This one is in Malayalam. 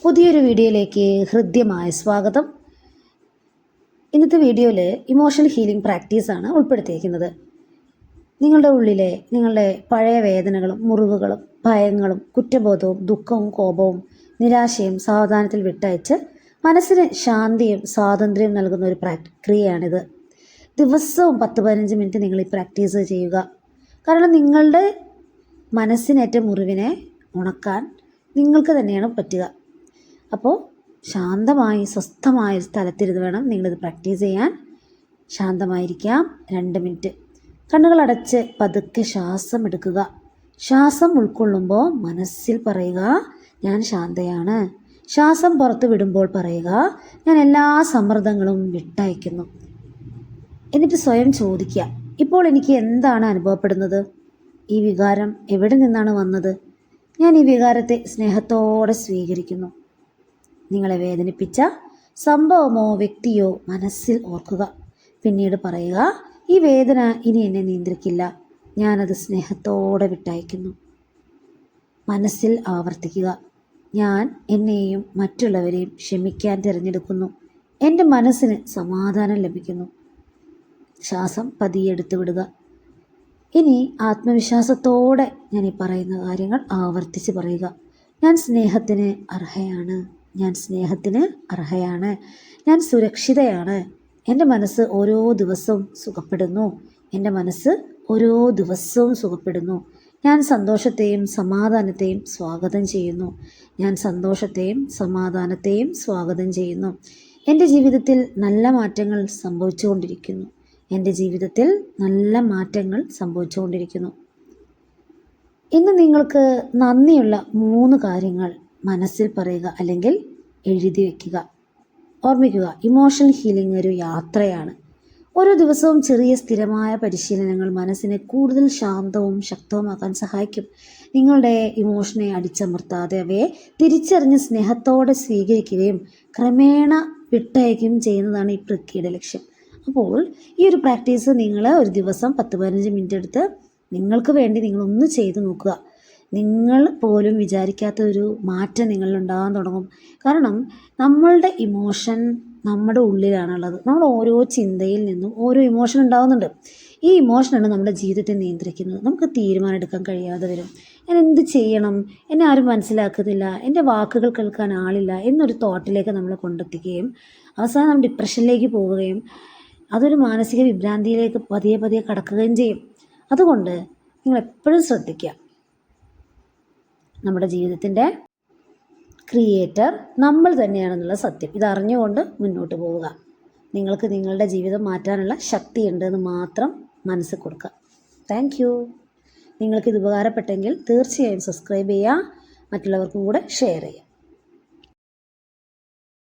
പുതിയൊരു വീഡിയോയിലേക്ക് ഹൃദ്യമായ സ്വാഗതം. ഇന്നത്തെ വീഡിയോയിൽ ഇമോഷണൽ ഹീലിംഗ് പ്രാക്ടീസാണ് ഉൾപ്പെടുത്തിയിരിക്കുന്നത്. നിങ്ങളുടെ പഴയ വേദനകളും മുറിവുകളും ഭയങ്ങളും കുറ്റബോധവും ദുഃഖവും കോപവും നിരാശയും സാവധാനത്തിൽ വിട്ടയച്ച് മനസ്സിന് ശാന്തിയും സ്വാതന്ത്ര്യവും നൽകുന്ന ഒരു പ്രക്രിയയാണിത്. ദിവസവും 10-15 മിനിറ്റ് നിങ്ങൾ ഈ പ്രാക്ടീസ് ചെയ്യുക. കാരണം നിങ്ങളുടെ മനസ്സിനേറ്റ മുറിവിനെ ഉണക്കാൻ നിങ്ങൾക്ക് തന്നെയാണ് പറ്റുക. അപ്പോൾ ശാന്തമായി സ്വസ്ഥമായ സ്ഥലത്തിരുന്ന് വേണം നിങ്ങളിത് പ്രാക്ടീസ് ചെയ്യാൻ. ശാന്തമായിരിക്കാം. 2 മിനിറ്റ് കണ്ണുകളടച്ച് പതുക്കെ ശ്വാസം എടുക്കുക. ശ്വാസം ഉൾക്കൊള്ളുമ്പോൾ മനസ്സിൽ പറയുക, ഞാൻ ശാന്തയാണ്. ശ്വാസം പുറത്ത് വിടുമ്പോൾ പറയുക, ഞാൻ എല്ലാ സമ്മർദ്ദങ്ങളും വിട്ടയക്കുന്നു. എന്നിട്ട് സ്വയം ചോദിക്കുക, ഇപ്പോൾ എനിക്ക് എന്താണ് അനുഭവപ്പെടുന്നത്? ഈ വികാരം എവിടെ നിന്നാണ് വന്നത്? ഞാൻ ഈ വികാരത്തെ സ്നേഹത്തോടെ സ്വീകരിക്കുന്നു. നിങ്ങളെ വേദനിപ്പിച്ച സംഭവമോ വ്യക്തിയോ മനസ്സിൽ ഓർക്കുക. പിന്നീട് പറയുക, ഈ വേദന ഇനി എന്നെ നിയന്ത്രിക്കില്ല. ഞാനത് സ്നേഹത്തോടെ വിട്ടയക്കുന്നു. മനസ്സിൽ ആവർത്തിക്കുക, ഞാൻ എന്നെയും മറ്റുള്ളവരെയും ക്ഷമിക്കാൻ തിരഞ്ഞെടുക്കുന്നു. എൻ്റെ മനസ്സിന് സമാധാനം ലഭിക്കുന്നു. ശ്വാസം പതിയെ എടുത്തു വിടുക. ഇനി ആത്മവിശ്വാസത്തോടെ ഞാൻ ഈ പറയുന്ന കാര്യങ്ങൾ ആവർത്തിച്ച് പറയുക. ഞാൻ സ്നേഹത്തിന് അർഹയാണ്. ഞാൻ സ്നേഹത്തിന് അർഹയാണ്. ഞാൻ സുരക്ഷിതയാണ്. എൻ്റെ മനസ്സ് ഓരോ ദിവസവും സുഖപ്പെടുന്നു. എൻ്റെ മനസ്സ് ഓരോ ദിവസവും സുഖപ്പെടുന്നു. ഞാൻ സന്തോഷത്തെയും സമാധാനത്തെയും സ്വാഗതം ചെയ്യുന്നു. ഞാൻ സന്തോഷത്തെയും സമാധാനത്തെയും സ്വാഗതം ചെയ്യുന്നു. എൻ്റെ ജീവിതത്തിൽ നല്ല മാറ്റങ്ങൾ സംഭവിച്ചുകൊണ്ടിരിക്കുന്നു. എൻ്റെ ജീവിതത്തിൽ നല്ല മാറ്റങ്ങൾ സംഭവിച്ചുകൊണ്ടിരിക്കുന്നു. ഇന്ന് നിങ്ങൾക്ക് നന്ദിയുള്ള 3 കാര്യങ്ങൾ മനസ്സിൽ പറയുക, അല്ലെങ്കിൽ എഴുതി വയ്ക്കുക. ഓർമ്മിക്കുക, ഇമോഷണൽ ഹീലിംഗ് ഒരു യാത്രയാണ്. ഓരോ ദിവസവും ചെറിയ സ്ഥിരമായ പരിശീലനങ്ങൾ മനസ്സിനെ കൂടുതൽ ശാന്തവും ശക്തവുമാക്കാൻ സഹായിക്കും. നിങ്ങളുടെ ഇമോഷനെ അടിച്ചമർത്താതെ അവയെ തിരിച്ചറിഞ്ഞ് സ്നേഹത്തോടെ സ്വീകരിക്കുകയും ക്രമേണ വിട്ടയക്കുകയും ചെയ്യുന്നതാണ് ഈ പ്രക്രിയയുടെ ലക്ഷ്യം. അപ്പോൾ ഈ ഒരു പ്രാക്ടീസ് നിങ്ങൾ ഒരു ദിവസം 10-15 മിനിറ്റ് എടുത്ത് നിങ്ങൾക്ക് വേണ്ടി നിങ്ങളൊന്ന് ചെയ്ത് നോക്കുക. നിങ്ങൾ പോലും വിചാരിക്കാത്ത ഒരു മാറ്റം നിങ്ങളിൽ ഉണ്ടാകാൻ തുടങ്ങും. കാരണം നമ്മളുടെ ഇമോഷൻ നമ്മുടെ ഉള്ളിലാണുള്ളത്. നമ്മൾ ഓരോ ചിന്തയിൽ നിന്നും ഓരോ ഇമോഷൻ ഉണ്ടാകുന്നുണ്ട്. ഈ ഇമോഷനാണ് നമ്മുടെ ജീവിതത്തെ നിയന്ത്രിക്കുന്നത്. നമുക്ക് തീരുമാനം എടുക്കാൻ കഴിയാതെ വരും. ഞാൻ എന്ത് ചെയ്യണം? എന്നെ ആരും മനസ്സിലാക്കുന്നില്ല, എൻ്റെ വാക്കുകൾ കേൾക്കാൻ ആളില്ല എന്നൊരു തോട്ടിലേക്ക് നമ്മളെ കൊണ്ടെത്തിക്കുകയും അവസാനം നമ്മൾ ഡിപ്രഷനിലേക്ക് പോവുകയും അതൊരു മാനസിക വിഭ്രാന്തിയിലേക്ക് പതിയെ കടക്കുകയും ചെയ്യും. അതുകൊണ്ട് നിങ്ങൾ എപ്പോഴും ശ്രദ്ധിക്കുക, നമ്മുടെ ജീവിതത്തിൻ്റെ ക്രിയേറ്റർ നമ്മൾ തന്നെയാണെന്നുള്ള സത്യം ഇതറിഞ്ഞുകൊണ്ട് മുന്നോട്ട് പോവുക. നിങ്ങൾക്ക് നിങ്ങളുടെ ജീവിതം മാറ്റാനുള്ള ശക്തിയുണ്ട് എന്ന് മാത്രം മനസ്സിൽ കൊടുക്കുക. Thank you. നിങ്ങൾക്കിത് ഉപകാരപ്പെട്ടെങ്കിൽ തീർച്ചയായും സബ്സ്ക്രൈബ് ചെയ്യുക, മറ്റുള്ളവർക്കും കൂടെ ഷെയർ ചെയ്യുക.